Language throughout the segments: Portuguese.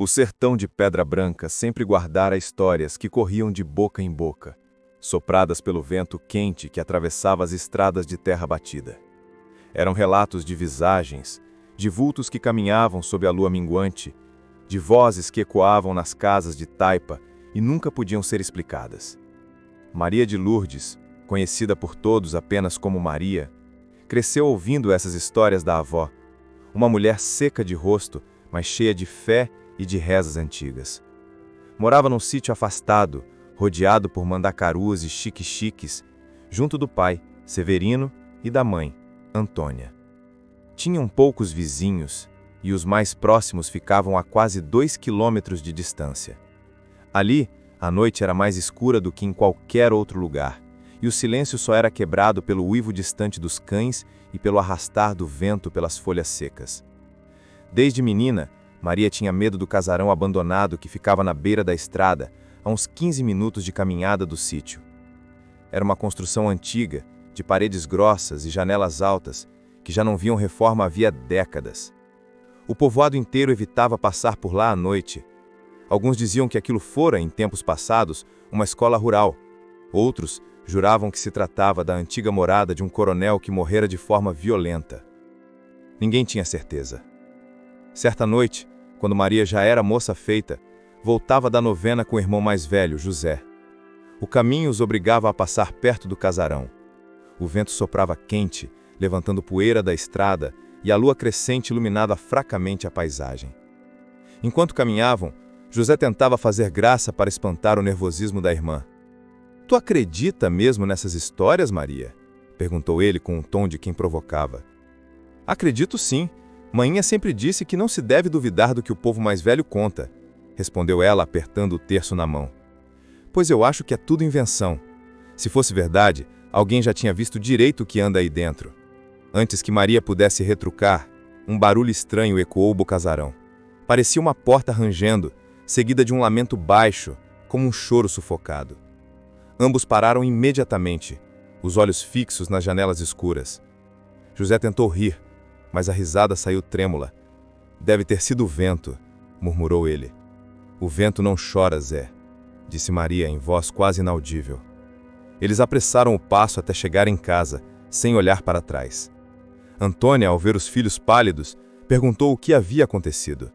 O sertão de Pedra Branca sempre guardara histórias que corriam de boca em boca, sopradas pelo vento quente que atravessava as estradas de terra batida. Eram relatos de visagens, de vultos que caminhavam sob a lua minguante, de vozes que ecoavam nas casas de taipa e nunca podiam ser explicadas. Maria de Lourdes, conhecida por todos apenas como Maria, cresceu ouvindo essas histórias da avó, uma mulher seca de rosto, mas cheia de fé e de rezas antigas. Morava num sítio afastado, rodeado por mandacarus e xique-xiques, junto do pai, Severino, e da mãe, Antônia. Tinham poucos vizinhos, e os mais próximos ficavam a quase 2 quilômetros de distância. Ali, a noite era mais escura do que em qualquer outro lugar, e o silêncio só era quebrado pelo uivo distante dos cães e pelo arrastar do vento pelas folhas secas. Desde menina, Maria tinha medo do casarão abandonado que ficava na beira da estrada, a uns 15 minutos de caminhada do sítio. Era uma construção antiga, de paredes grossas e janelas altas, que já não viam reforma havia décadas. O povoado inteiro evitava passar por lá à noite. Alguns diziam que aquilo fora, em tempos passados, uma escola rural. Outros juravam que se tratava da antiga morada de um coronel que morrera de forma violenta. Ninguém tinha certeza. Certa noite, quando Maria já era moça feita, voltava da novena com o irmão mais velho, José. O caminho os obrigava a passar perto do casarão. O vento soprava quente, levantando poeira da estrada, e a lua crescente iluminava fracamente a paisagem. Enquanto caminhavam, José tentava fazer graça para espantar o nervosismo da irmã. "Tu acredita mesmo nessas histórias, Maria?" perguntou ele com um tom de quem provocava. "Acredito sim. Mainha sempre disse que não se deve duvidar do que o povo mais velho conta", respondeu ela apertando o terço na mão. "Pois eu acho que é tudo invenção. Se fosse verdade, alguém já tinha visto direito o que anda aí dentro." Antes que Maria pudesse retrucar, um barulho estranho ecoou do casarão. Parecia uma porta rangendo, seguida de um lamento baixo, como um choro sufocado. Ambos pararam imediatamente, os olhos fixos nas janelas escuras. José tentou rir, mas a risada saiu trêmula. "Deve ter sido o vento", murmurou ele. "O vento não chora, Zé", disse Maria em voz quase inaudível. Eles apressaram o passo até chegar em casa, sem olhar para trás. Antônia, ao ver os filhos pálidos, perguntou o que havia acontecido.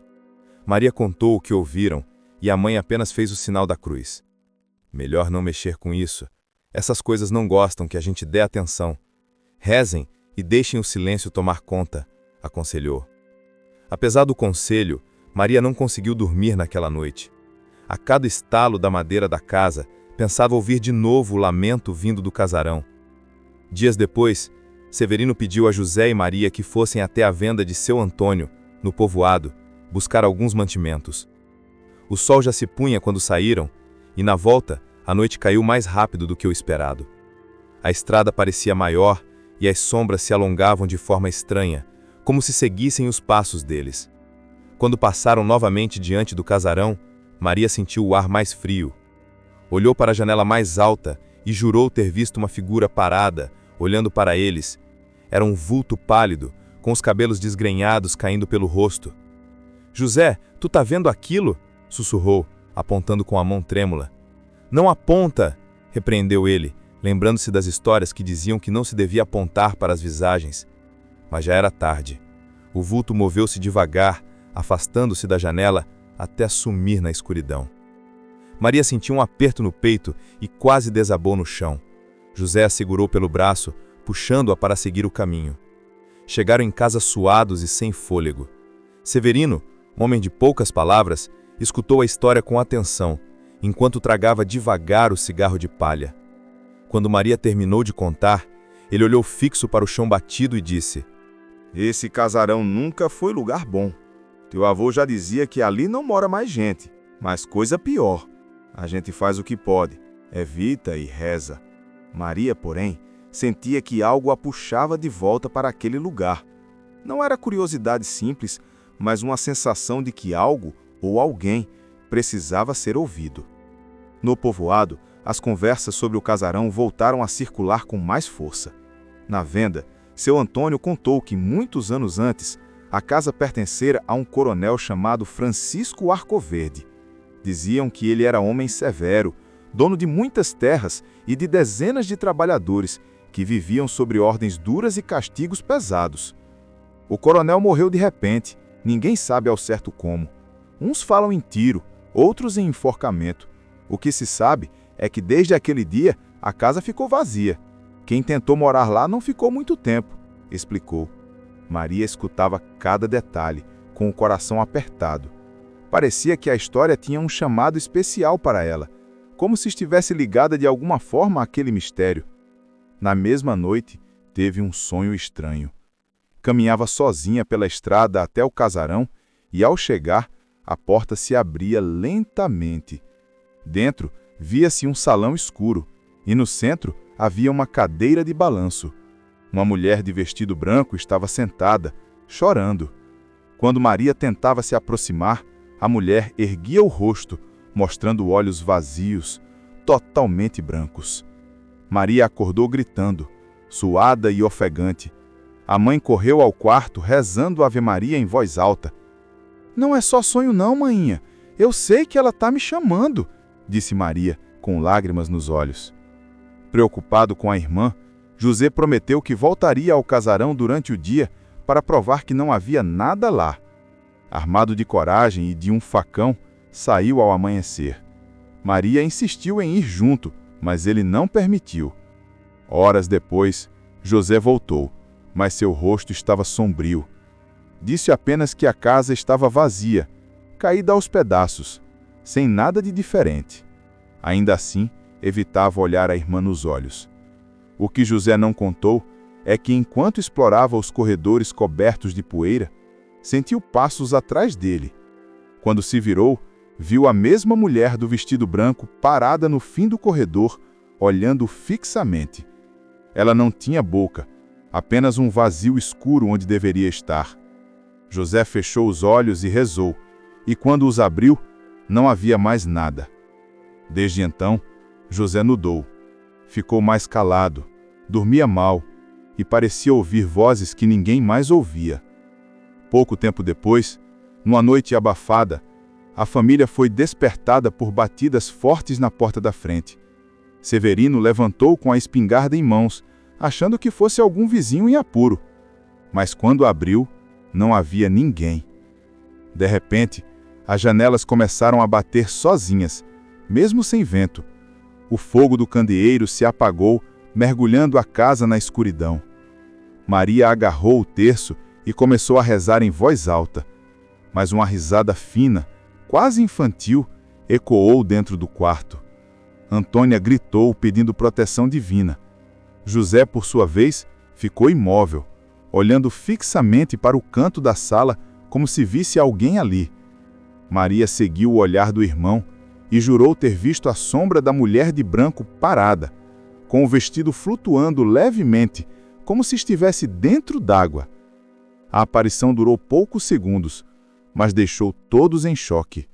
Maria contou o que ouviram, e a mãe apenas fez o sinal da cruz. "Melhor não mexer com isso. Essas coisas não gostam que a gente dê atenção. Rezem e deixem o silêncio tomar conta", aconselhou. Apesar do conselho, Maria não conseguiu dormir naquela noite. A cada estalo da madeira da casa, pensava ouvir de novo o lamento vindo do casarão. Dias depois, Severino pediu a José e Maria que fossem até a venda de seu Antônio, no povoado, buscar alguns mantimentos. O sol já se punha quando saíram, e na volta, a noite caiu mais rápido do que o esperado. A estrada parecia maior e as sombras se alongavam de forma estranha, como se seguissem os passos deles. Quando passaram novamente diante do casarão, Maria sentiu o ar mais frio. Olhou para a janela mais alta e jurou ter visto uma figura parada, olhando para eles. Era um vulto pálido, com os cabelos desgrenhados caindo pelo rosto. "José, tu tá vendo aquilo?" sussurrou, apontando com a mão trêmula. "Não aponta!" repreendeu ele, lembrando-se das histórias que diziam que não se devia apontar para as visagens. Mas já era tarde. O vulto moveu-se devagar, afastando-se da janela até sumir na escuridão. Maria sentiu um aperto no peito e quase desabou no chão. José a segurou pelo braço, puxando-a para seguir o caminho. Chegaram em casa suados e sem fôlego. Severino, homem de poucas palavras, escutou a história com atenção, enquanto tragava devagar o cigarro de palha. Quando Maria terminou de contar, ele olhou fixo para o chão batido e disse: "Esse casarão nunca foi lugar bom. Teu avô já dizia que ali não mora mais gente, mas coisa pior. A gente faz o que pode, evita e reza." Maria, porém, sentia que algo a puxava de volta para aquele lugar. Não era curiosidade simples, mas uma sensação de que algo ou alguém precisava ser ouvido. No povoado, as conversas sobre o casarão voltaram a circular com mais força. Na venda, seu Antônio contou que muitos anos antes, A casa pertencera a um coronel chamado Francisco Arcoverde. Diziam que ele era homem severo, dono de muitas terras e de dezenas de trabalhadores que viviam sobre ordens duras e castigos pesados. O coronel morreu de repente, ninguém sabe ao certo como. Uns falam em tiro, outros em enforcamento. O que se sabe é que desde aquele dia a casa ficou vazia. Quem tentou morar lá não ficou muito tempo, explicou. Maria escutava cada detalhe, com o coração apertado. Parecia que a história tinha um chamado especial para ela, como se estivesse ligada de alguma forma àquele mistério. Na mesma noite, teve um sonho estranho. Caminhava sozinha pela estrada até o casarão e, ao chegar, a porta se abria lentamente. Dentro, via-se um salão escuro e no centro havia uma cadeira de balanço. Uma mulher de vestido branco estava sentada, chorando. Quando Maria tentava se aproximar, a mulher erguia o rosto, mostrando olhos vazios, totalmente brancos. Maria acordou gritando, suada e ofegante. A mãe correu ao quarto, rezando Ave Maria em voz alta. "Não é só sonho não, mainha. Eu sei que ela está me chamando", disse Maria, com lágrimas nos olhos. Preocupado com a irmã, José prometeu que voltaria ao casarão durante o dia para provar que não havia nada lá. Armado de coragem e de um facão, saiu ao amanhecer. Maria insistiu em ir junto, mas ele não permitiu. Horas depois, José voltou, mas seu rosto estava sombrio. Disse apenas que a casa estava vazia, caída aos pedaços, sem nada de diferente. Ainda assim, evitava olhar a irmã nos olhos. O que José não contou é que, enquanto explorava os corredores cobertos de poeira, sentiu passos atrás dele. Quando se virou, viu a mesma mulher do vestido branco parada no fim do corredor, olhando fixamente. Ela não tinha boca, apenas um vazio escuro onde deveria estar. José fechou os olhos e rezou, e quando os abriu, não havia mais nada. Desde então, José nudou. Ficou mais calado, dormia mal e parecia ouvir vozes que ninguém mais ouvia. Pouco tempo depois, numa noite abafada, a família foi despertada por batidas fortes na porta da frente. Severino levantou com a espingarda em mãos, achando que fosse algum vizinho em apuro. Mas quando abriu, não havia ninguém. De repente, as janelas começaram a bater sozinhas, mesmo sem vento. O fogo do candeeiro se apagou, mergulhando a casa na escuridão. Maria agarrou o terço e começou a rezar em voz alta. Mas uma risada fina, quase infantil, ecoou dentro do quarto. Antônia gritou pedindo proteção divina. José, por sua vez, ficou imóvel, olhando fixamente para o canto da sala como se visse alguém ali. Maria seguiu o olhar do irmão e jurou ter visto a sombra da mulher de branco parada, com o vestido flutuando levemente, como se estivesse dentro d'água. A aparição durou poucos segundos, mas deixou todos em choque.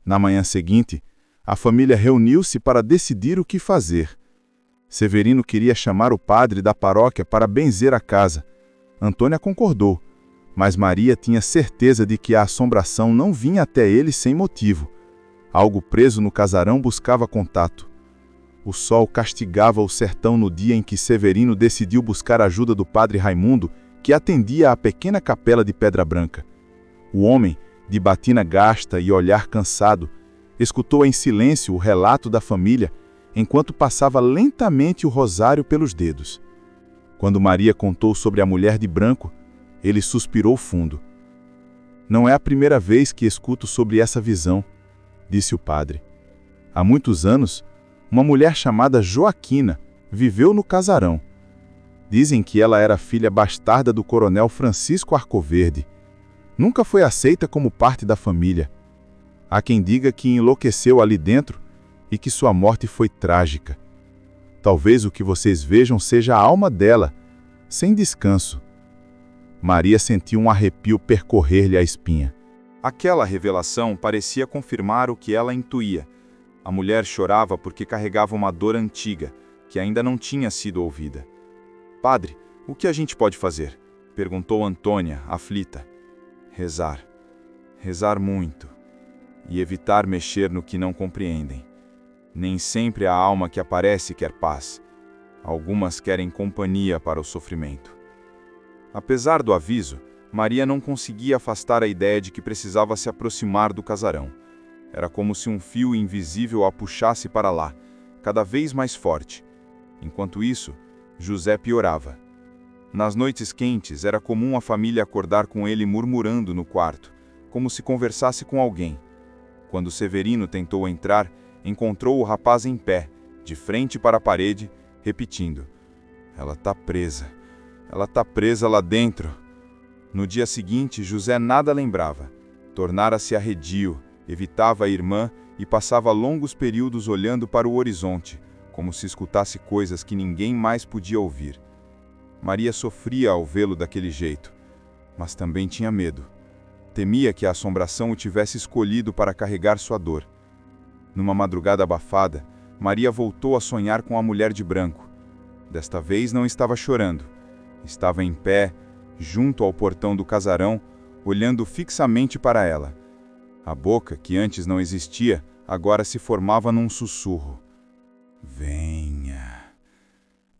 Na manhã seguinte, a família reuniu-se para decidir o que fazer. Severino queria chamar o padre da paróquia para benzer a casa. Antônia concordou, mas Maria tinha certeza de que a assombração não vinha até ele sem motivo. Algo preso no casarão buscava contato. O sol castigava o sertão no dia em que Severino decidiu buscar a ajuda do padre Raimundo, que atendia à pequena capela de Pedra Branca. O homem, de batina gasta e olhar cansado, escutou em silêncio o relato da família, enquanto passava lentamente o rosário pelos dedos. Quando Maria contou sobre a mulher de branco, ele suspirou fundo. "Não é a primeira vez que escuto sobre essa visão", disse o padre. "Há muitos anos, uma mulher chamada Joaquina viveu no casarão. Dizem que ela era filha bastarda do coronel Francisco Arcoverde. Nunca foi aceita como parte da família. Há quem diga que enlouqueceu ali dentro e que sua morte foi trágica. Talvez o que vocês vejam seja a alma dela, sem descanso." Maria sentiu um arrepio percorrer-lhe a espinha. Aquela revelação parecia confirmar o que ela intuía. A mulher chorava porque carregava uma dor antiga, que ainda não tinha sido ouvida. "Padre, o que a gente pode fazer?" perguntou Antônia, aflita. Rezar. Rezar muito. E evitar mexer no que não compreendem. Nem sempre a alma que aparece quer paz. Algumas querem companhia para o sofrimento. Apesar do aviso, Maria não conseguia afastar a ideia de que precisava se aproximar do casarão. Era como se um fio invisível a puxasse para lá, cada vez mais forte. Enquanto isso, José piorava. Nas noites quentes, era comum a família acordar com ele murmurando no quarto, como se conversasse com alguém. Quando Severino tentou entrar, encontrou o rapaz em pé, de frente para a parede, repetindo: "Ela está presa. Ela está presa lá dentro." No dia seguinte, José nada lembrava. Tornara-se arredio, evitava a irmã e passava longos períodos olhando para o horizonte, como se escutasse coisas que ninguém mais podia ouvir. Maria sofria ao vê-lo daquele jeito, mas também tinha medo. Temia que a assombração o tivesse escolhido para carregar sua dor. Numa madrugada abafada, Maria voltou a sonhar com a mulher de branco. Desta vez não estava chorando. Estava em pé, junto ao portão do casarão, olhando fixamente para ela. A boca, que antes não existia, agora se formava num sussurro. "Venha."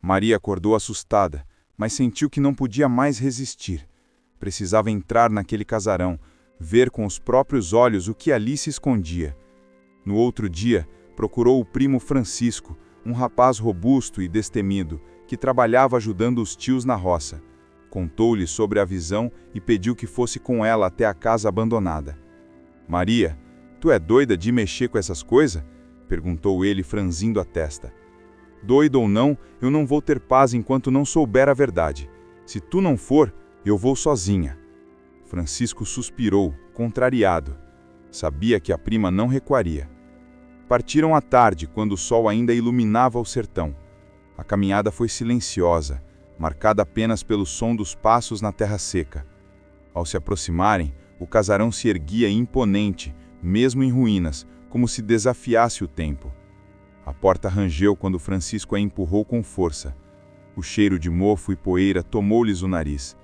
Maria acordou assustada, mas sentiu que não podia mais resistir. Precisava entrar naquele casarão, ver com os próprios olhos o que ali se escondia. No outro dia, procurou o primo Francisco, um rapaz robusto e destemido, que trabalhava ajudando os tios na roça. Contou-lhe sobre a visão e pediu que fosse com ela até a casa abandonada. "Maria, tu é doida de mexer com essas coisas?" perguntou ele, franzindo a testa. "Doido ou não, eu não vou ter paz enquanto não souber a verdade. Se tu não for, eu vou sozinha." Francisco suspirou, contrariado. Sabia que a prima não recuaria. Partiram à tarde, quando o sol ainda iluminava o sertão. A caminhada foi silenciosa, marcada apenas pelo som dos passos na terra seca. Ao se aproximarem, o casarão se erguia imponente, mesmo em ruínas, como se desafiasse o tempo. A porta rangeu quando Francisco a empurrou com força. O cheiro de mofo e poeira tomou-lhes o nariz.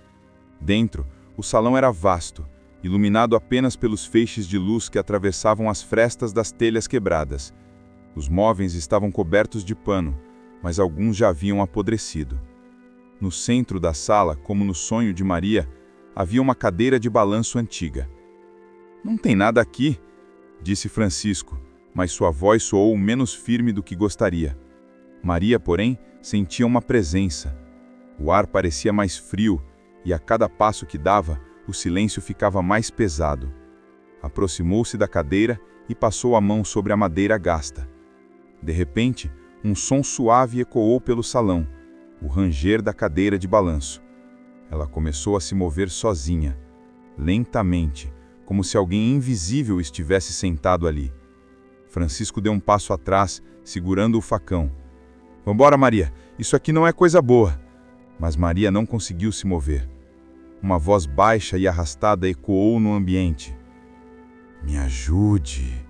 Dentro, o salão era vasto, iluminado apenas pelos feixes de luz que atravessavam as frestas das telhas quebradas. Os móveis estavam cobertos de pano, mas alguns já haviam apodrecido. No centro da sala, como no sonho de Maria, havia uma cadeira de balanço antiga. "Não tem nada aqui", disse Francisco, mas sua voz soou menos firme do que gostaria. Maria, porém, sentia uma presença. O ar parecia mais frio, e a cada passo que dava, o silêncio ficava mais pesado. Aproximou-se da cadeira e passou a mão sobre a madeira gasta. De repente, um som suave ecoou pelo salão, o ranger da cadeira de balanço. Ela começou a se mover sozinha, lentamente, como se alguém invisível estivesse sentado ali. Francisco deu um passo atrás, segurando o facão. "Vambora, Maria, isso aqui não é coisa boa." Mas Maria não conseguiu se mover. Uma voz baixa e arrastada ecoou no ambiente. "Me ajude."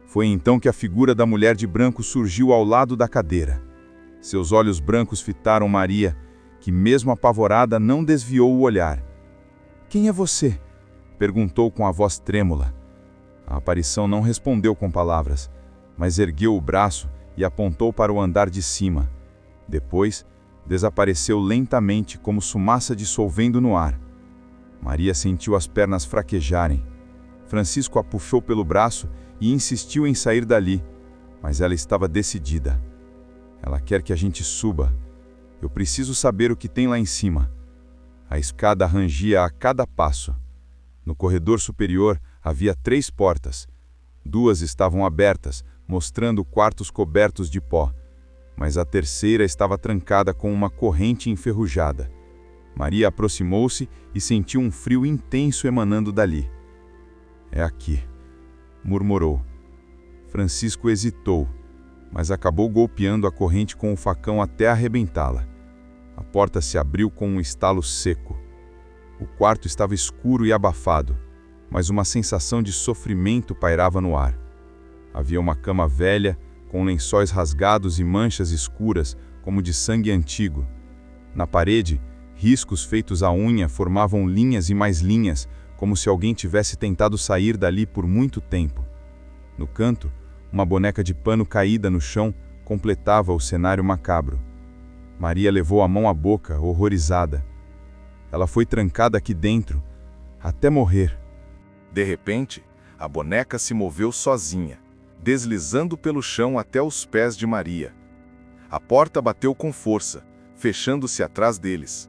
Foi então que a figura da mulher de branco surgiu ao lado da cadeira. Seus olhos brancos fitaram Maria, que mesmo apavorada não desviou o olhar. "Quem é você?" perguntou com a voz trêmula. A aparição não respondeu com palavras, mas ergueu o braço e apontou para o andar de cima. Depois, desapareceu lentamente como fumaça dissolvendo no ar. Maria sentiu as pernas fraquejarem. Francisco a puxou pelo braço e insistiu em sair dali, mas ela estava decidida. "Ela quer que a gente suba. Eu preciso saber o que tem lá em cima." A escada rangia a cada passo. No corredor superior havia 3 portas. 2 estavam abertas, mostrando quartos cobertos de pó, mas a terceira estava trancada com uma corrente enferrujada. Maria aproximou-se e sentiu um frio intenso emanando dali. "É aqui", murmurou. Francisco hesitou, mas acabou golpeando a corrente com o facão até arrebentá-la. A porta se abriu com um estalo seco. O quarto estava escuro e abafado, mas uma sensação de sofrimento pairava no ar. Havia uma cama velha, com lençóis rasgados e manchas escuras, como de sangue antigo. Na parede, riscos feitos à unha formavam linhas e mais linhas, como se alguém tivesse tentado sair dali por muito tempo. No canto, uma boneca de pano caída no chão completava o cenário macabro. Maria levou a mão à boca, horrorizada. Ela foi trancada aqui dentro, até morrer. De repente, a boneca se moveu sozinha, deslizando pelo chão até os pés de Maria. A porta bateu com força, fechando-se atrás deles.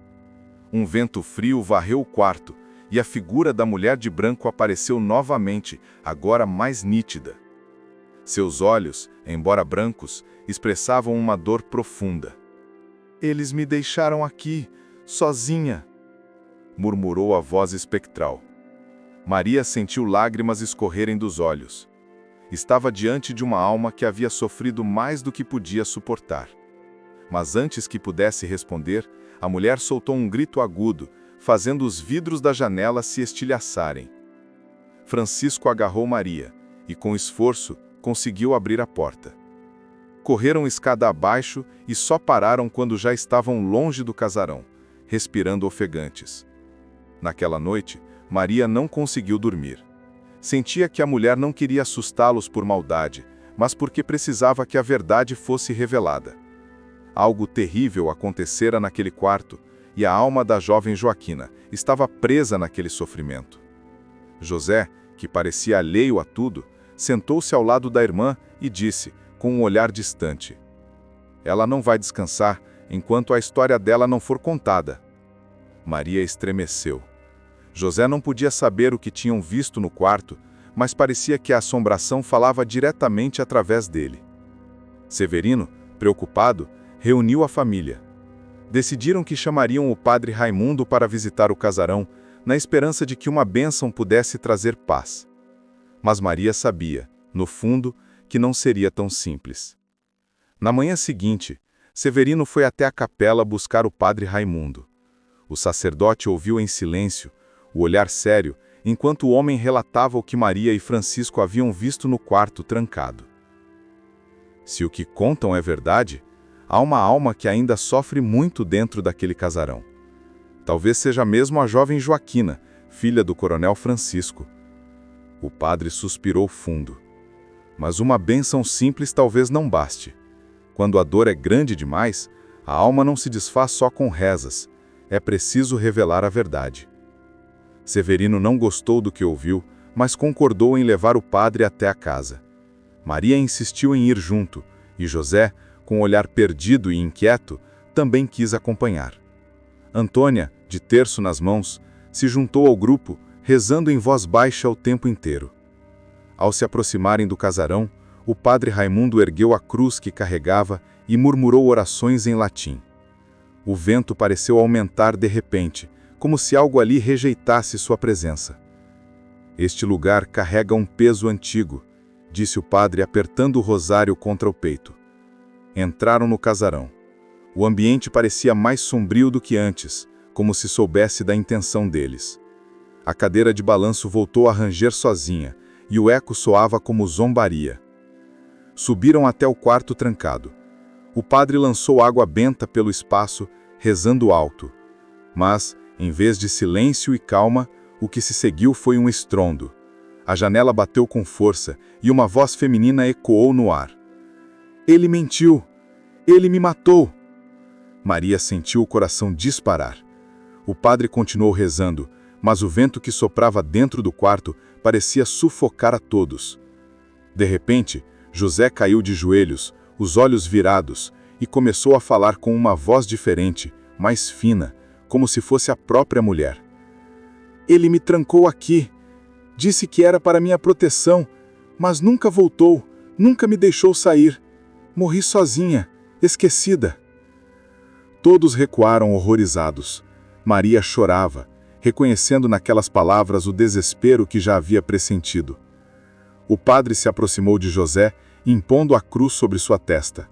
Um vento frio varreu o quarto, e a figura da mulher de branco apareceu novamente, agora mais nítida. Seus olhos, embora brancos, expressavam uma dor profunda. "Eles me deixaram aqui, sozinha", murmurou a voz espectral. Maria sentiu lágrimas escorrerem dos olhos. Estava diante de uma alma que havia sofrido mais do que podia suportar. Mas antes que pudesse responder, a mulher soltou um grito agudo, fazendo os vidros da janela se estilhaçarem. Francisco agarrou Maria e, com esforço, conseguiu abrir a porta. Correram escada abaixo e só pararam quando já estavam longe do casarão, respirando ofegantes. Naquela noite, Maria não conseguiu dormir. Sentia que a mulher não queria assustá-los por maldade, mas porque precisava que a verdade fosse revelada. Algo terrível acontecera naquele quarto, e a alma da jovem Joaquina estava presa naquele sofrimento. José, que parecia alheio a tudo, sentou-se ao lado da irmã e disse, com um olhar distante: "Ela não vai descansar enquanto a história dela não for contada." Maria estremeceu. José não podia saber o que tinham visto no quarto, mas parecia que a assombração falava diretamente através dele. Severino, preocupado, reuniu a família. Decidiram que chamariam o padre Raimundo para visitar o casarão, na esperança de que uma bênção pudesse trazer paz. Mas Maria sabia, no fundo, que não seria tão simples. Na manhã seguinte, Severino foi até a capela buscar o padre Raimundo. O sacerdote ouviu em silêncio, o olhar sério, enquanto o homem relatava o que Maria e Francisco haviam visto no quarto trancado. Se o que contam é verdade, há uma alma que ainda sofre muito dentro daquele casarão. Talvez seja mesmo a jovem Joaquina, filha do coronel Francisco. O padre suspirou fundo. Mas uma bênção simples talvez não baste. Quando a dor é grande demais, a alma não se desfaz só com rezas. É preciso revelar a verdade. Severino não gostou do que ouviu, mas concordou em levar o padre até a casa. Maria insistiu em ir junto, e José, com um olhar perdido e inquieto, também quis acompanhar. Antônia, de terço nas mãos, se juntou ao grupo, rezando em voz baixa o tempo inteiro. Ao se aproximarem do casarão, o padre Raimundo ergueu a cruz que carregava e murmurou orações em latim. O vento pareceu aumentar de repente, como se algo ali rejeitasse sua presença. "Este lugar carrega um peso antigo", disse o padre apertando o rosário contra o peito. Entraram no casarão. O ambiente parecia mais sombrio do que antes, como se soubesse da intenção deles. A cadeira de balanço voltou a ranger sozinha, e o eco soava como zombaria. Subiram até o quarto trancado. O padre lançou água benta pelo espaço, rezando alto. Mas, em vez de silêncio e calma, o que se seguiu foi um estrondo. A janela bateu com força, e uma voz feminina ecoou no ar. "Ele mentiu! Ele me matou!" Maria sentiu o coração disparar. O padre continuou rezando, mas o vento que soprava dentro do quarto parecia sufocar a todos. De repente, José caiu de joelhos, os olhos virados, e começou a falar com uma voz diferente, mais fina, como se fosse a própria mulher. "Ele me trancou aqui. Disse que era para minha proteção, mas nunca voltou, nunca me deixou sair. Morri sozinha, esquecida." Todos recuaram horrorizados. Maria chorava, reconhecendo naquelas palavras o desespero que já havia pressentido. O padre se aproximou de José, impondo a cruz sobre sua testa.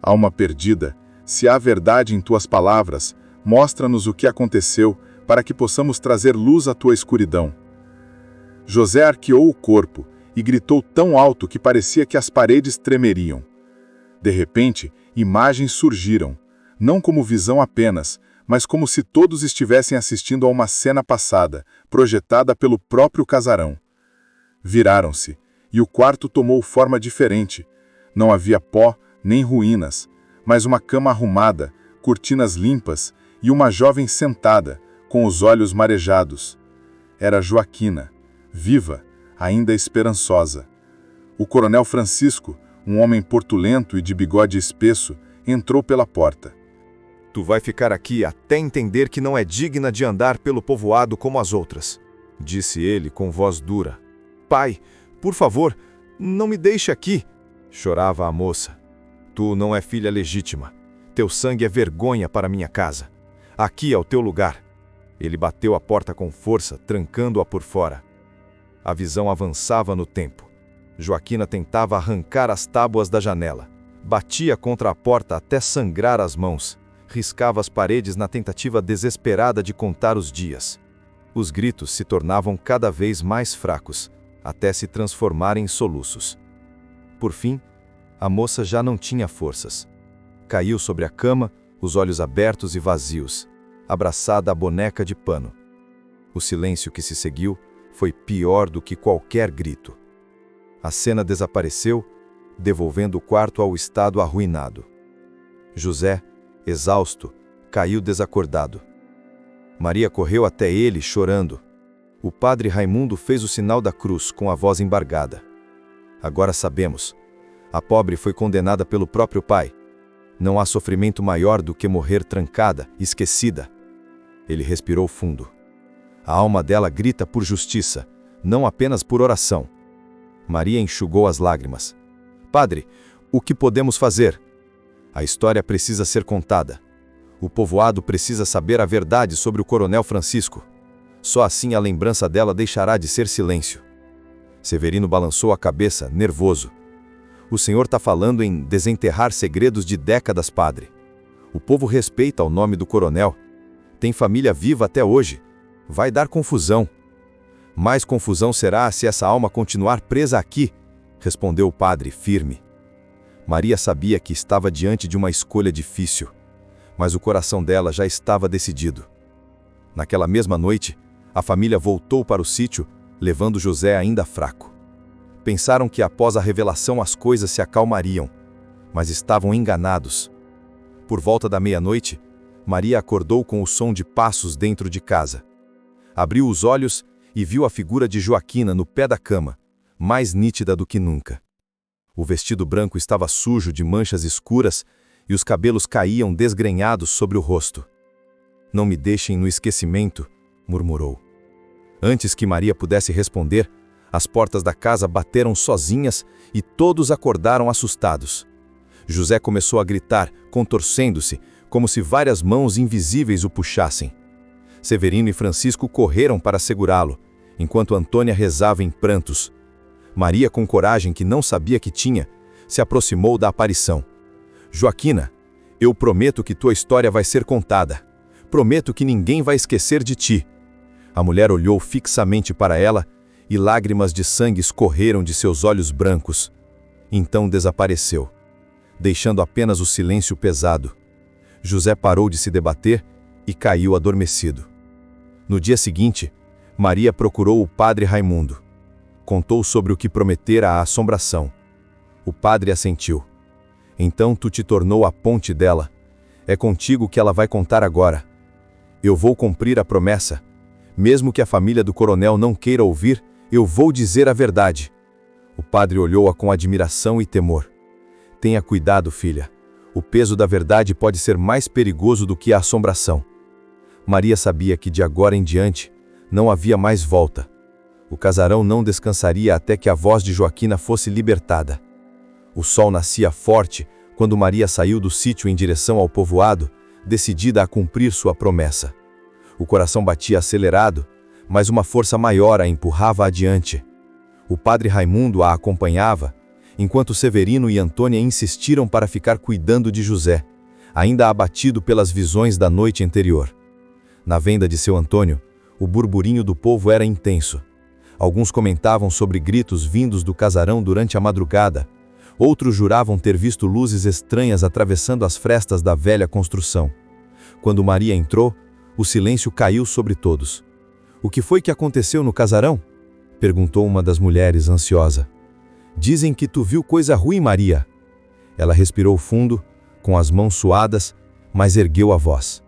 "Alma perdida, se há verdade em tuas palavras, mostra-nos o que aconteceu, para que possamos trazer luz à tua escuridão." José arqueou o corpo e gritou tão alto que parecia que as paredes tremeriam. De repente, imagens surgiram, não como visão apenas, mas como se todos estivessem assistindo a uma cena passada, projetada pelo próprio casarão. Viraram-se, e o quarto tomou forma diferente. Não havia pó nem ruínas, mas uma cama arrumada, cortinas limpas e uma jovem sentada, com os olhos marejados. Era Joaquina, viva, ainda esperançosa. O coronel Francisco, um homem portulento e de bigode espesso, entrou pela porta. Tu vai ficar aqui até entender que não é digna de andar pelo povoado como as outras, disse ele com voz dura. Pai, por favor, não me deixe aqui, chorava a moça. Tu não é filha legítima. Teu sangue é vergonha para minha casa. Aqui é o teu lugar. Ele bateu a porta com força, trancando-a por fora. A visão avançava no tempo. Joaquina tentava arrancar as tábuas da janela. Batia contra a porta até sangrar as mãos. Riscava as paredes na tentativa desesperada de contar os dias. Os gritos se tornavam cada vez mais fracos, até se transformarem em soluços. Por fim, a moça já não tinha forças. Caiu sobre a cama, os olhos abertos e vazios, abraçada à boneca de pano. O silêncio que se seguiu foi pior do que qualquer grito. A cena desapareceu, devolvendo o quarto ao estado arruinado. José, exausto, caiu desacordado. Maria correu até ele, chorando. O padre Raimundo fez o sinal da cruz com a voz embargada. Agora sabemos. A pobre foi condenada pelo próprio pai. Não há sofrimento maior do que morrer trancada, esquecida. Ele respirou fundo. A alma dela grita por justiça, não apenas por oração. Maria enxugou as lágrimas. Padre, o que podemos fazer? A história precisa ser contada. O povoado precisa saber a verdade sobre o coronel Francisco. Só assim a lembrança dela deixará de ser silêncio. Severino balançou a cabeça, nervoso. O senhor está falando em desenterrar segredos de décadas, padre. O povo respeita o nome do coronel. Tem família viva até hoje. Vai dar confusão. Mais confusão será se essa alma continuar presa aqui, respondeu o padre, firme. Maria sabia que estava diante de uma escolha difícil, mas o coração dela já estava decidido. Naquela mesma noite, a família voltou para o sítio, levando José ainda fraco. Pensaram que após a revelação as coisas se acalmariam, mas estavam enganados. Por volta da meia-noite, Maria acordou com o som de passos dentro de casa. Abriu os olhos e viu a figura de Joaquina no pé da cama, mais nítida do que nunca. O vestido branco estava sujo de manchas escuras e os cabelos caíam desgrenhados sobre o rosto. Não me deixem no esquecimento, murmurou. Antes que Maria pudesse responder, as portas da casa bateram sozinhas e todos acordaram assustados. José começou a gritar, contorcendo-se, como se várias mãos invisíveis o puxassem. Severino e Francisco correram para segurá-lo, enquanto Antônia rezava em prantos. Maria, com coragem que não sabia que tinha, se aproximou da aparição. Joaquina, eu prometo que tua história vai ser contada. Prometo que ninguém vai esquecer de ti. A mulher olhou fixamente para ela e lágrimas de sangue escorreram de seus olhos brancos. Então desapareceu, deixando apenas o silêncio pesado. José parou de se debater e caiu adormecido. No dia seguinte, Maria procurou o padre Raimundo. Contou sobre o que prometera a assombração. O padre assentiu. Então tu te tornou a ponte dela. É contigo que ela vai contar agora. Eu vou cumprir a promessa. Mesmo que a família do coronel não queira ouvir, eu vou dizer a verdade. O padre olhou-a com admiração e temor. Tenha cuidado, filha. O peso da verdade pode ser mais perigoso do que a assombração. Maria sabia que de agora em diante não havia mais volta. O casarão não descansaria até que a voz de Joaquina fosse libertada. O sol nascia forte quando Maria saiu do sítio em direção ao povoado, decidida a cumprir sua promessa. O coração batia acelerado, mas uma força maior a empurrava adiante. O padre Raimundo a acompanhava, enquanto Severino e Antônia insistiram para ficar cuidando de José, ainda abatido pelas visões da noite anterior. Na venda de seu Antônio, o burburinho do povo era intenso. Alguns comentavam sobre gritos vindos do casarão durante a madrugada. Outros juravam ter visto luzes estranhas atravessando as frestas da velha construção. Quando Maria entrou, o silêncio caiu sobre todos. "O que foi que aconteceu no casarão?" perguntou uma das mulheres, ansiosa. "Dizem que tu viu coisa ruim, Maria." Ela respirou fundo, com as mãos suadas, mas ergueu a voz.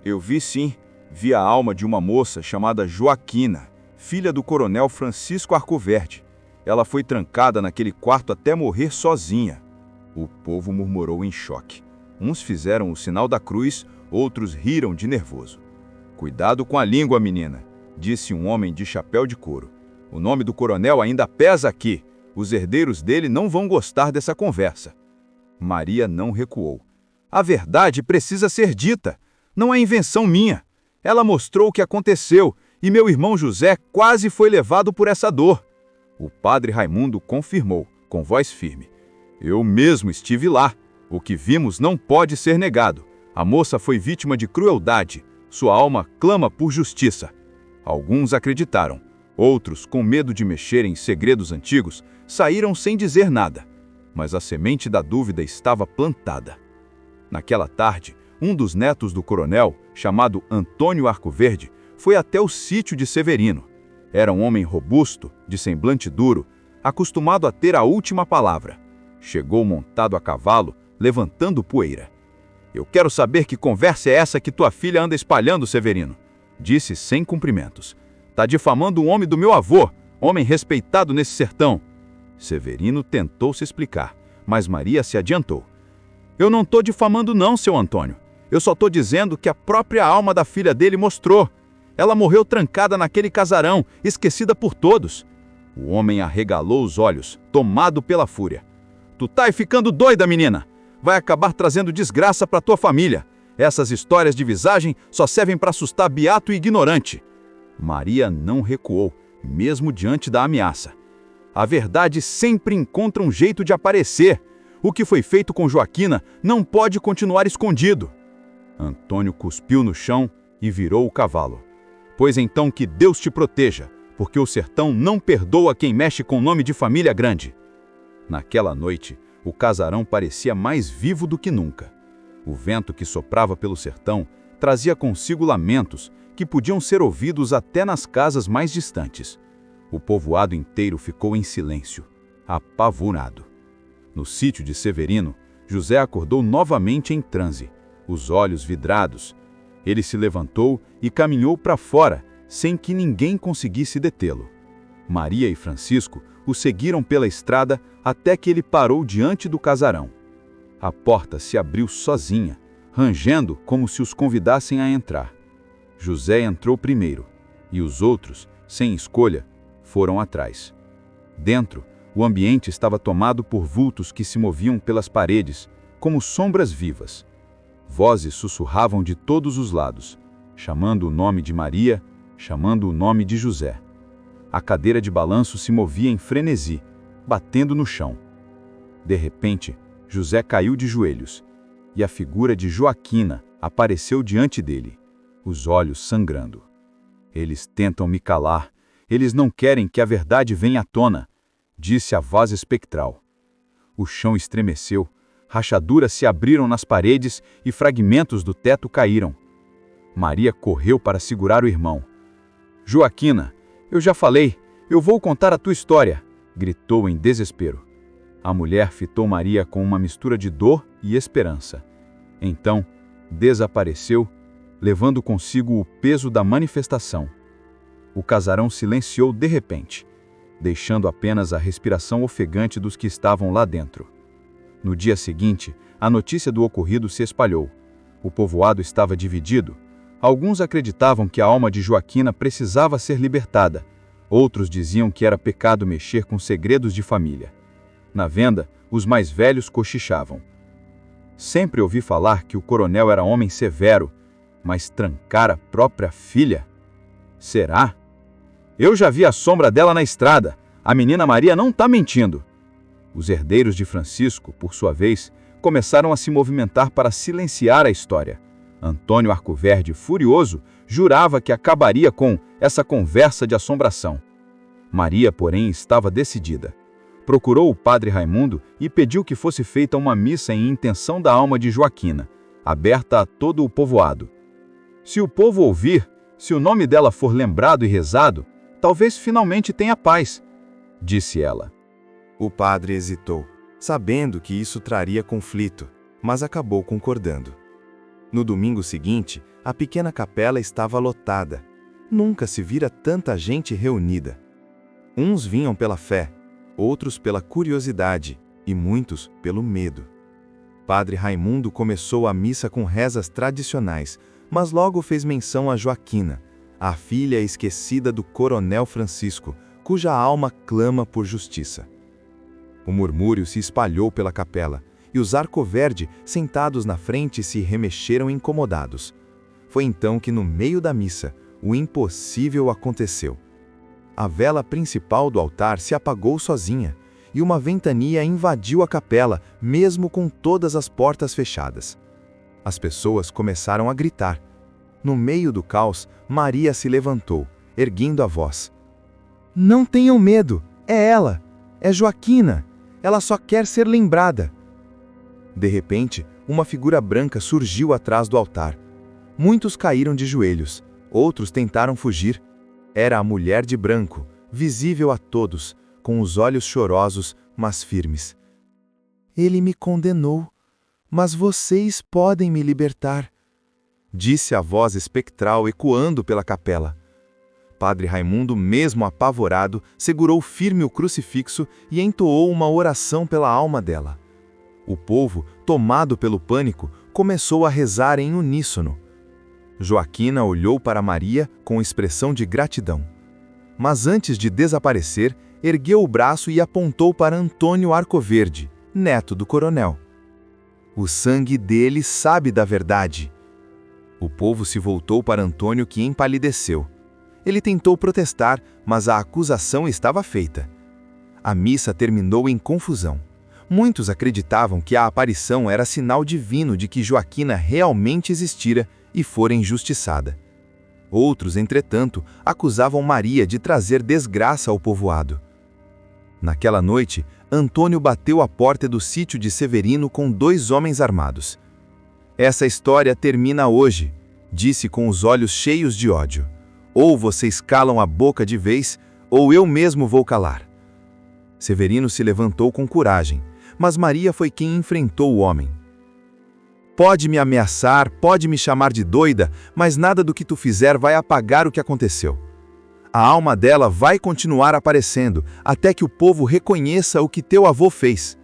Eu vi sim, vi a alma de uma moça chamada Joaquina, filha do coronel Francisco Arcoverde. Ela foi trancada naquele quarto até morrer sozinha. O povo murmurou em choque. Uns fizeram o sinal da cruz, outros riram de nervoso. "Cuidado com a língua, menina", disse um homem de chapéu de couro. "O nome do coronel ainda pesa aqui. Os herdeiros dele não vão gostar dessa conversa." Maria não recuou. "A verdade precisa ser dita. Não é invenção minha. Ela mostrou o que aconteceu e meu irmão José quase foi levado por essa dor." O padre Raimundo confirmou, com voz firme. "Eu mesmo estive lá. O que vimos não pode ser negado. A moça foi vítima de crueldade. Sua alma clama por justiça." Alguns acreditaram. Outros, com medo de mexer em segredos antigos, saíram sem dizer nada. Mas a semente da dúvida estava plantada. Naquela tarde, um dos netos do coronel, chamado Antônio Arcoverde, foi até o sítio de Severino. Era um homem robusto, de semblante duro, acostumado a ter a última palavra. Chegou montado a cavalo, levantando poeira. "Eu quero saber que conversa é essa que tua filha anda espalhando, Severino", disse sem cumprimentos. "Tá difamando um homem do meu avô, homem respeitado nesse sertão." Severino tentou se explicar, mas Maria se adiantou. "Eu não tô difamando não, seu Antônio. Eu só tô dizendo que a própria alma da filha dele mostrou. Ela morreu trancada naquele casarão, esquecida por todos." O homem arregalou os olhos, tomado pela fúria. "Tu tá ficando doida, menina! Vai acabar trazendo desgraça para tua família. Essas histórias de visagem só servem para assustar beato e ignorante." Maria não recuou, mesmo diante da ameaça. "A verdade sempre encontra um jeito de aparecer. O que foi feito com Joaquina não pode continuar escondido." Antônio cuspiu no chão e virou o cavalo. "Pois então que Deus te proteja, porque o sertão não perdoa quem mexe com nome de família grande." Naquela noite, o casarão parecia mais vivo do que nunca. O vento que soprava pelo sertão trazia consigo lamentos que podiam ser ouvidos até nas casas mais distantes. O povoado inteiro ficou em silêncio, apavorado. No sítio de Severino, José acordou novamente em transe, os olhos vidrados. Ele se levantou e caminhou para fora, sem que ninguém conseguisse detê-lo. Maria e Francisco o seguiram pela estrada até que ele parou diante do casarão. A porta se abriu sozinha, rangendo como se os convidassem a entrar. José entrou primeiro, e os outros, sem escolha, foram atrás. Dentro, o ambiente estava tomado por vultos que se moviam pelas paredes, como sombras vivas. Vozes sussurravam de todos os lados, chamando o nome de Maria, chamando o nome de José. A cadeira de balanço se movia em frenesi, batendo no chão. De repente, José caiu de joelhos, e a figura de Joaquina apareceu diante dele, os olhos sangrando. "Eles tentam me calar, eles não querem que a verdade venha à tona", disse a voz espectral. O chão estremeceu, rachaduras se abriram nas paredes e fragmentos do teto caíram. Maria correu para segurar o irmão. "Joaquina, eu já falei, eu vou contar a tua história", gritou em desespero. A mulher fitou Maria com uma mistura de dor e esperança. Então, desapareceu, levando consigo o peso da manifestação. O casarão silenciou de repente, deixando apenas a respiração ofegante dos que estavam lá dentro. No dia seguinte, a notícia do ocorrido se espalhou. O povoado estava dividido. Alguns acreditavam que a alma de Joaquina precisava ser libertada. Outros diziam que era pecado mexer com segredos de família. Na venda, os mais velhos cochichavam. Sempre ouvi falar que o coronel era homem severo, mas trancar a própria filha? Será? Eu já vi a sombra dela na estrada. A menina Maria não está mentindo. Os herdeiros de Francisco, por sua vez, começaram a se movimentar para silenciar a história. Antônio Arcoverde, furioso, jurava que acabaria com essa conversa de assombração. Maria, porém, estava decidida. Procurou o padre Raimundo e pediu que fosse feita uma missa em intenção da alma de Joaquina, aberta a todo o povoado. Se o povo ouvir, se o nome dela for lembrado e rezado, talvez finalmente tenha paz, disse ela. O padre hesitou, sabendo que isso traria conflito, mas acabou concordando. No domingo seguinte, a pequena capela estava lotada. Nunca se vira tanta gente reunida. Uns vinham pela fé, outros pela curiosidade e muitos pelo medo. Padre Raimundo começou a missa com rezas tradicionais, mas logo fez menção a Joaquina, a filha esquecida do coronel Francisco, cuja alma clama por justiça. O murmúrio se espalhou pela capela, e os Arcoverde, sentados na frente, se remexeram incomodados. Foi então que, no meio da missa, o impossível aconteceu. A vela principal do altar se apagou sozinha, e uma ventania invadiu a capela, mesmo com todas as portas fechadas. As pessoas começaram a gritar. No meio do caos, Maria se levantou, erguendo a voz. "Não tenham medo, é ela, é Joaquina, ela só quer ser lembrada." De repente, uma figura branca surgiu atrás do altar. Muitos caíram de joelhos, outros tentaram fugir. Era a mulher de branco, visível a todos, com os olhos chorosos, mas firmes. "Ele me condenou, mas vocês podem me libertar", disse a voz espectral ecoando pela capela. Padre Raimundo, mesmo apavorado, segurou firme o crucifixo e entoou uma oração pela alma dela. O povo, tomado pelo pânico, começou a rezar em uníssono. Joaquina olhou para Maria com expressão de gratidão. Mas antes de desaparecer, ergueu o braço e apontou para Antônio Arcoverde, neto do coronel. "O sangue dele sabe da verdade." O povo se voltou para Antônio, que empalideceu. Ele tentou protestar, mas a acusação estava feita. A missa terminou em confusão. Muitos acreditavam que a aparição era sinal divino de que Joaquina realmente existira e fora injustiçada. Outros, entretanto, acusavam Maria de trazer desgraça ao povoado. Naquela noite, Antônio bateu a porta do sítio de Severino com 2 homens armados. "Essa história termina hoje", disse com os olhos cheios de ódio. "Ou vocês calam a boca de vez, ou eu mesmo vou calar." Severino se levantou com coragem, mas Maria foi quem enfrentou o homem. "Pode me ameaçar, pode me chamar de doida, mas nada do que tu fizer vai apagar o que aconteceu. A alma dela vai continuar aparecendo, até que o povo reconheça o que teu avô fez."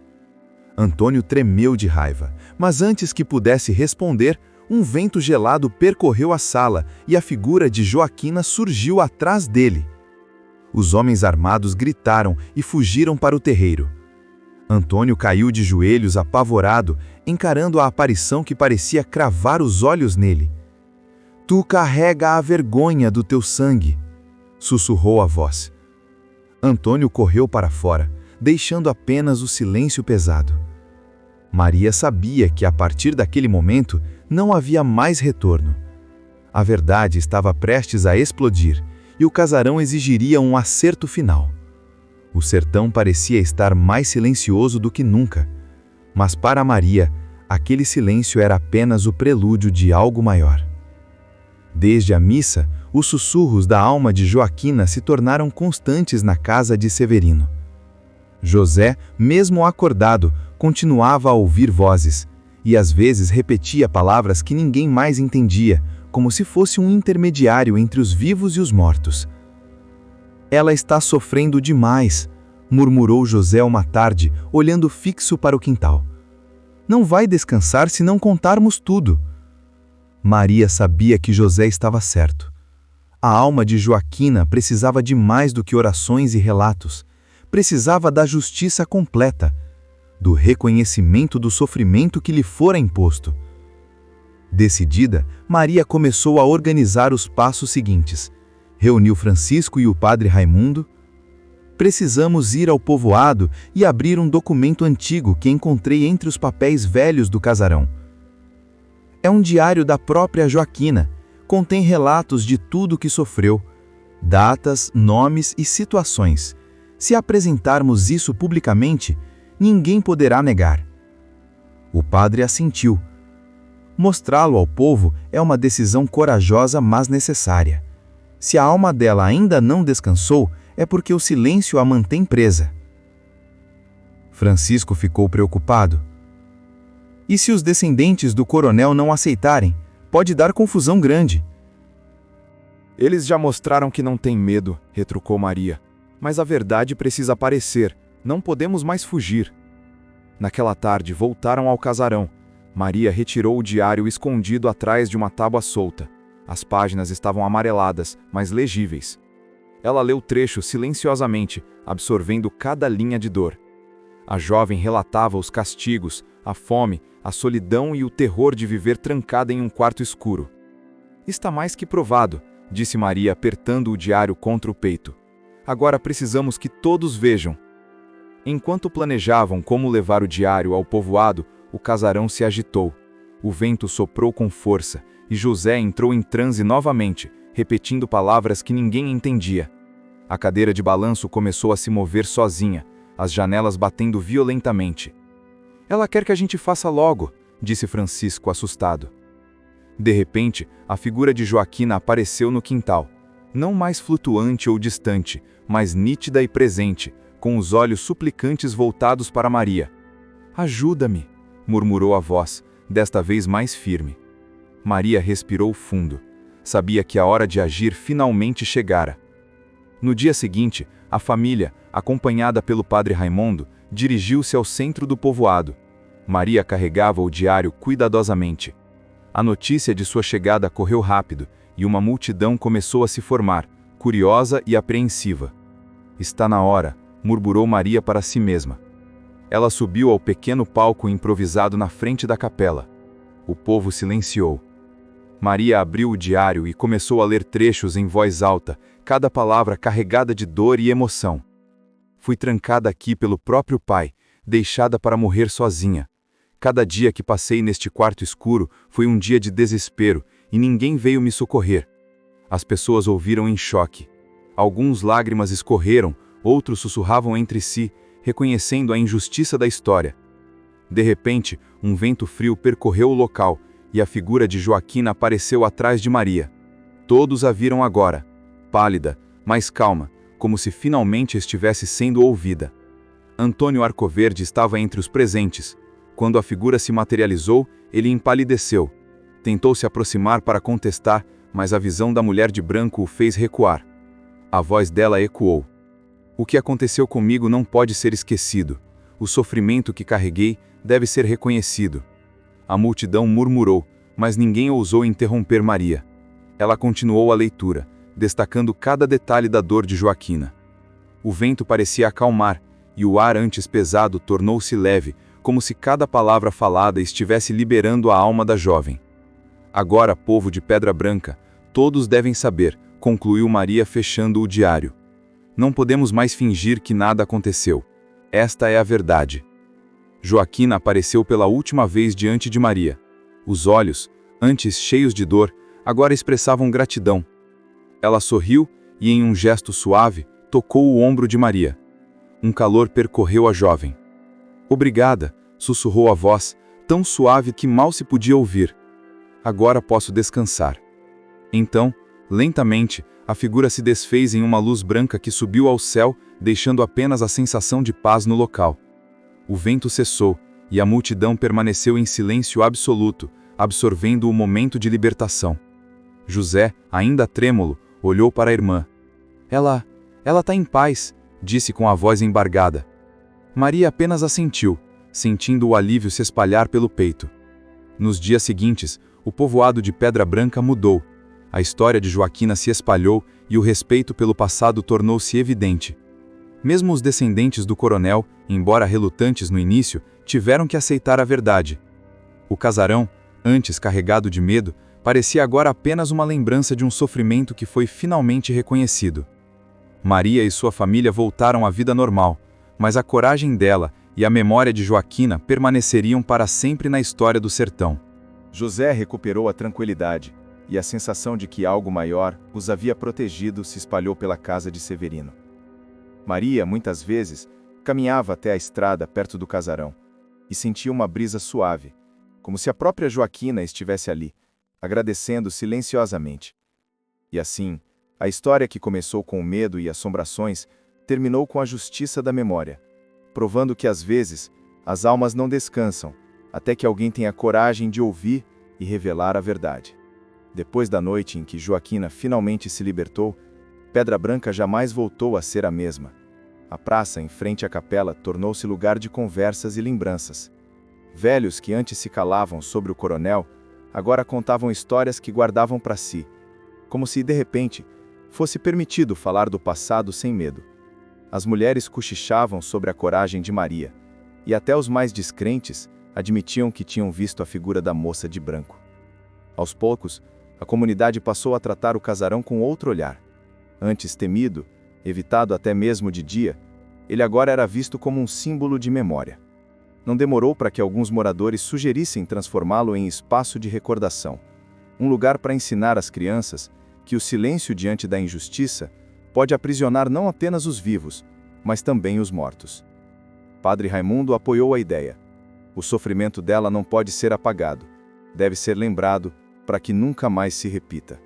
Antônio tremeu de raiva, mas antes que pudesse responder, um vento gelado percorreu a sala e a figura de Joaquina surgiu atrás dele. Os homens armados gritaram e fugiram para o terreiro. Antônio caiu de joelhos apavorado, encarando a aparição que parecia cravar os olhos nele. "Tu carrega a vergonha do teu sangue", sussurrou a voz. Antônio correu para fora, deixando apenas o silêncio pesado. Maria sabia que a partir daquele momento não havia mais retorno. A verdade estava prestes a explodir e o casarão exigiria um acerto final. O sertão parecia estar mais silencioso do que nunca, mas para Maria, aquele silêncio era apenas o prelúdio de algo maior. Desde a missa, os sussurros da alma de Joaquina se tornaram constantes na casa de Severino. José, mesmo acordado, continuava a ouvir vozes, e às vezes repetia palavras que ninguém mais entendia, como se fosse um intermediário entre os vivos e os mortos. "Ela está sofrendo demais", murmurou José uma tarde, olhando fixo para o quintal. "Não vai descansar se não contarmos tudo." Maria sabia que José estava certo. A alma de Joaquina precisava de mais do que orações e relatos. Precisava da justiça completa, do reconhecimento do sofrimento que lhe fora imposto. Decidida, Maria começou a organizar os passos seguintes. Reuniu Francisco e o padre Raimundo. "Precisamos ir ao povoado e abrir um documento antigo que encontrei entre os papéis velhos do casarão. É um diário da própria Joaquina, contém relatos de tudo o que sofreu, datas, nomes e situações. Se apresentarmos isso publicamente, ninguém poderá negar." O padre assentiu. Mostrá-lo ao povo é uma decisão corajosa, mas necessária. Se a alma dela ainda não descansou, é porque o silêncio a mantém presa. Francisco ficou preocupado. E se os descendentes do coronel não aceitarem? Pode dar confusão grande. Eles já mostraram que não têm medo, retrucou Maria. Mas a verdade precisa aparecer. Não podemos mais fugir. Naquela tarde, voltaram ao casarão. Maria retirou o diário escondido atrás de uma tábua solta. As páginas estavam amareladas, mas legíveis. Ela leu trechos silenciosamente, absorvendo cada linha de dor. A jovem relatava os castigos, a fome, a solidão e o terror de viver trancada em um quarto escuro. Está mais que provado, disse Maria, apertando o diário contra o peito. Agora precisamos que todos vejam. Enquanto planejavam como levar o diário ao povoado, o casarão se agitou. O vento soprou com força, e José entrou em transe novamente, repetindo palavras que ninguém entendia. A cadeira de balanço começou a se mover sozinha, as janelas batendo violentamente. Ela quer que a gente faça logo, disse Francisco, assustado. De repente, a figura de Joaquina apareceu no quintal. Não mais flutuante ou distante, mas nítida e presente, com os olhos suplicantes voltados para Maria. Ajuda-me, murmurou a voz, desta vez mais firme. Maria respirou fundo. Sabia que a hora de agir finalmente chegara. No dia seguinte, a família, acompanhada pelo padre Raimundo, dirigiu-se ao centro do povoado. Maria carregava o diário cuidadosamente. A notícia de sua chegada correu rápido, e uma multidão começou a se formar, curiosa e apreensiva. Está na hora, murmurou Maria para si mesma. Ela subiu ao pequeno palco improvisado na frente da capela. O povo silenciou. Maria abriu o diário e começou a ler trechos em voz alta, cada palavra carregada de dor e emoção. Fui trancada aqui pelo próprio pai, deixada para morrer sozinha. Cada dia que passei neste quarto escuro foi um dia de desespero e ninguém veio me socorrer. As pessoas ouviram em choque. Alguns lágrimas escorreram, outros sussurravam entre si, reconhecendo a injustiça da história. De repente, um vento frio percorreu o local e a figura de Joaquina apareceu atrás de Maria. Todos a viram agora, pálida, mas calma, como se finalmente estivesse sendo ouvida. Antônio Arcoverde estava entre os presentes. Quando a figura se materializou, ele empalideceu. Tentou se aproximar para contestar, mas a visão da mulher de branco o fez recuar. A voz dela ecoou. O que aconteceu comigo não pode ser esquecido. O sofrimento que carreguei deve ser reconhecido. A multidão murmurou, mas ninguém ousou interromper Maria. Ela continuou a leitura, destacando cada detalhe da dor de Joaquina. O vento parecia acalmar, e o ar antes pesado tornou-se leve, como se cada palavra falada estivesse liberando a alma da jovem. Agora, povo de Pedra Branca, todos devem saber, concluiu Maria fechando o diário. Não podemos mais fingir que nada aconteceu. Esta é a verdade. Joaquina apareceu pela última vez diante de Maria. Os olhos, antes cheios de dor, agora expressavam gratidão. Ela sorriu e, em um gesto suave, tocou o ombro de Maria. Um calor percorreu a jovem. Obrigada, sussurrou a voz, tão suave que mal se podia ouvir. Agora posso descansar. Então, lentamente, a figura se desfez em uma luz branca que subiu ao céu, deixando apenas a sensação de paz no local. O vento cessou, e a multidão permaneceu em silêncio absoluto, absorvendo o momento de libertação. José, ainda trêmulo, olhou para a irmã. Ela está em paz, disse com a voz embargada. Maria apenas assentiu, sentindo o alívio se espalhar pelo peito. Nos dias seguintes, o povoado de Pedra Branca mudou. A história de Joaquina se espalhou e o respeito pelo passado tornou-se evidente. Mesmo os descendentes do coronel, embora relutantes no início, tiveram que aceitar a verdade. O casarão, antes carregado de medo, parecia agora apenas uma lembrança de um sofrimento que foi finalmente reconhecido. Maria e sua família voltaram à vida normal, mas a coragem dela e a memória de Joaquina permaneceriam para sempre na história do sertão. José recuperou a tranquilidade, e a sensação de que algo maior os havia protegido se espalhou pela casa de Severino. Maria, muitas vezes, caminhava até a estrada perto do casarão, e sentia uma brisa suave, como se a própria Joaquina estivesse ali, agradecendo silenciosamente. E assim, a história que começou com o medo e assombrações terminou com a justiça da memória, provando que às vezes as almas não descansam até que alguém tenha coragem de ouvir e revelar a verdade. Depois da noite em que Joaquina finalmente se libertou, Pedra Branca jamais voltou a ser a mesma. A praça em frente à capela tornou-se lugar de conversas e lembranças. Velhos que antes se calavam sobre o coronel, agora contavam histórias que guardavam para si, como se, de repente, fosse permitido falar do passado sem medo. As mulheres cochichavam sobre a coragem de Maria, e até os mais descrentes admitiam que tinham visto a figura da moça de branco. Aos poucos, a comunidade passou a tratar o casarão com outro olhar. Antes temido, evitado até mesmo de dia, ele agora era visto como um símbolo de memória. Não demorou para que alguns moradores sugerissem transformá-lo em espaço de recordação, um lugar para ensinar às crianças que o silêncio diante da injustiça pode aprisionar não apenas os vivos, mas também os mortos. Padre Raimundo apoiou a ideia. O sofrimento dela não pode ser apagado, deve ser lembrado para que nunca mais se repita.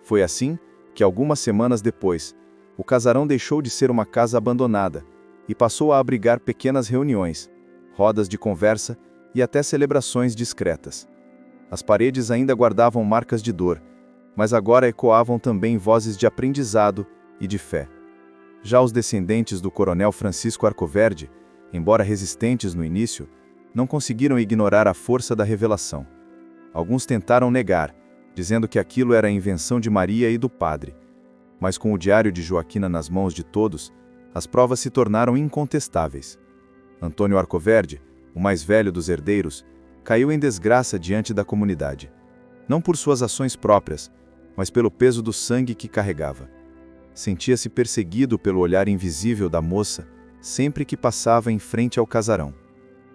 Foi assim que, algumas semanas depois, o casarão deixou de ser uma casa abandonada e passou a abrigar pequenas reuniões, rodas de conversa e até celebrações discretas. As paredes ainda guardavam marcas de dor, mas agora ecoavam também vozes de aprendizado e de fé. Já os descendentes do coronel Francisco Arcoverde, embora resistentes no início, não conseguiram ignorar a força da revelação. Alguns tentaram negar, dizendo que aquilo era a invenção de Maria e do padre. Mas com o diário de Joaquina nas mãos de todos, as provas se tornaram incontestáveis. Antônio Arcoverde, o mais velho dos herdeiros, caiu em desgraça diante da comunidade. Não por suas ações próprias, mas pelo peso do sangue que carregava. Sentia-se perseguido pelo olhar invisível da moça sempre que passava em frente ao casarão.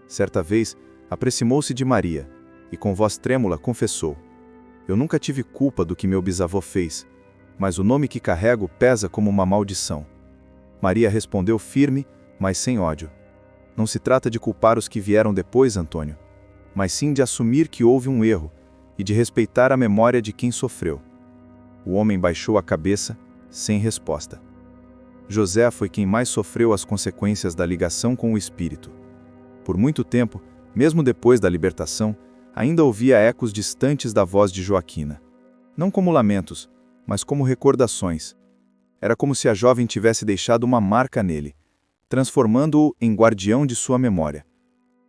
Certa vez, aproximou-se de Maria e com voz trêmula confessou: "Eu nunca tive culpa do que meu bisavô fez, mas o nome que carrego pesa como uma maldição." Maria respondeu firme, mas sem ódio: "Não se trata de culpar os que vieram depois, Antônio, mas sim de assumir que houve um erro e de respeitar a memória de quem sofreu." O homem baixou a cabeça, sem resposta. José foi quem mais sofreu as consequências da ligação com o espírito. Por muito tempo, mesmo depois da libertação, ainda ouvia ecos distantes da voz de Joaquina. Não como lamentos, mas como recordações. Era como se a jovem tivesse deixado uma marca nele, transformando-o em guardião de sua memória.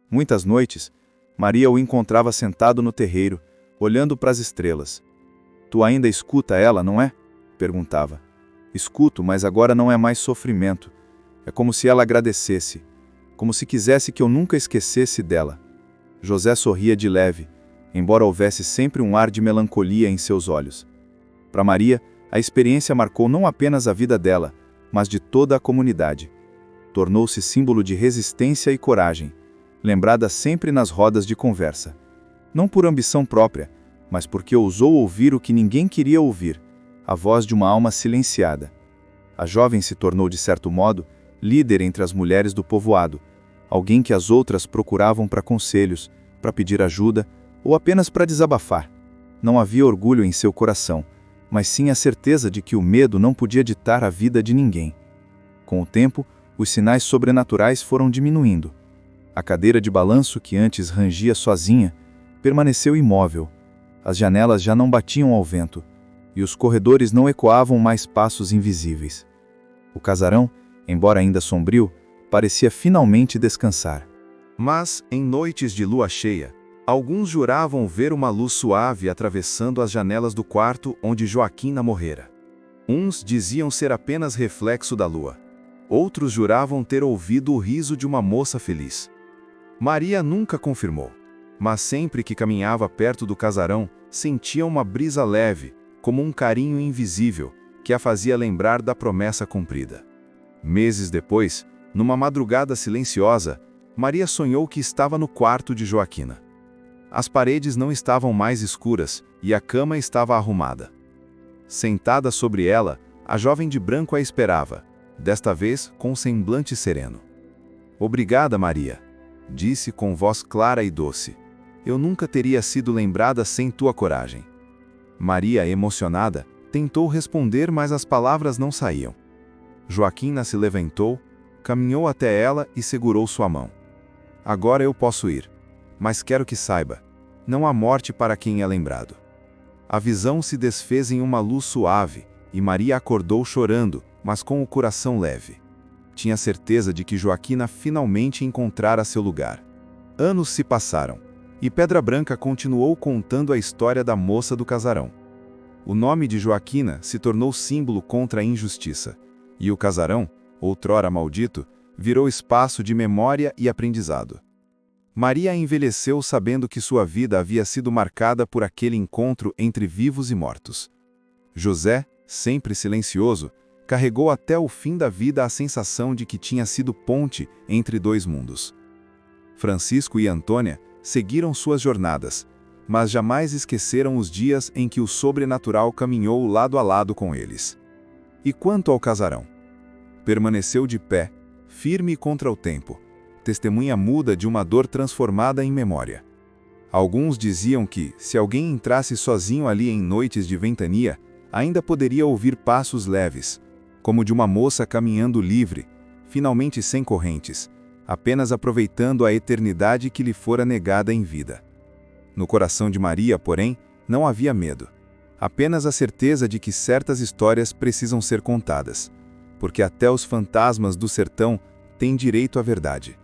Muitas noites, Maria o encontrava sentado no terreiro, olhando para as estrelas. "Tu ainda escuta ela, não é?" perguntava. "Escuto, mas agora não é mais sofrimento. É como se ela agradecesse, como se quisesse que eu nunca esquecesse dela." José sorria de leve, embora houvesse sempre um ar de melancolia em seus olhos. Para Maria, a experiência marcou não apenas a vida dela, mas de toda a comunidade. Tornou-se símbolo de resistência e coragem, lembrada sempre nas rodas de conversa. Não por ambição própria, mas porque ousou ouvir o que ninguém queria ouvir, a voz de uma alma silenciada. A jovem se tornou, de certo modo, líder entre as mulheres do povoado, alguém que as outras procuravam para conselhos, para pedir ajuda ou apenas para desabafar. Não havia orgulho em seu coração, mas sim a certeza de que o medo não podia ditar a vida de ninguém. Com o tempo, os sinais sobrenaturais foram diminuindo. A cadeira de balanço que antes rangia sozinha permaneceu imóvel. As janelas já não batiam ao vento, e os corredores não ecoavam mais passos invisíveis. O casarão, embora ainda sombrio, parecia finalmente descansar. Mas, em noites de lua cheia, alguns juravam ver uma luz suave atravessando as janelas do quarto onde Joaquina morrera. Uns diziam ser apenas reflexo da lua. Outros juravam ter ouvido o riso de uma moça feliz. Maria nunca confirmou, mas sempre que caminhava perto do casarão, sentia uma brisa leve, como um carinho invisível, que a fazia lembrar da promessa cumprida. Meses depois, numa madrugada silenciosa, Maria sonhou que estava no quarto de Joaquina. As paredes não estavam mais escuras e a cama estava arrumada. Sentada sobre ela, a jovem de branco a esperava, desta vez com um semblante sereno. "Obrigada, Maria", disse com voz clara e doce. eu nunca teria sido lembrada sem tua coragem. Maria, emocionada, tentou responder, mas as palavras não saíam. Joaquina se levantou, caminhou até ela e segurou sua mão. Agora eu posso ir, mas quero que saiba, não há morte para quem é lembrado. A visão se desfez em uma luz suave, e Maria acordou chorando, mas com o coração leve. Tinha certeza de que Joaquina finalmente encontrara seu lugar. Anos se passaram, e Pedra Branca continuou contando a história da moça do casarão. O nome de Joaquina se tornou símbolo contra a injustiça, e o casarão, outrora maldito, virou espaço de memória e aprendizado. Maria envelheceu sabendo que sua vida havia sido marcada por aquele encontro entre vivos e mortos. José, sempre silencioso, carregou até o fim da vida a sensação de que tinha sido ponte entre dois mundos. Francisco e Antônia seguiram suas jornadas, mas jamais esqueceram os dias em que o sobrenatural caminhou lado a lado com eles. E quanto ao casarão? Permaneceu de pé, firme contra o tempo, testemunha muda de uma dor transformada em memória. Alguns diziam que, se alguém entrasse sozinho ali em noites de ventania, ainda poderia ouvir passos leves, como de uma moça caminhando livre, finalmente sem correntes, apenas aproveitando a eternidade que lhe fora negada em vida. No coração de Maria, porém, não havia medo, apenas a certeza de que certas histórias precisam ser contadas, porque até os fantasmas do sertão têm direito à verdade.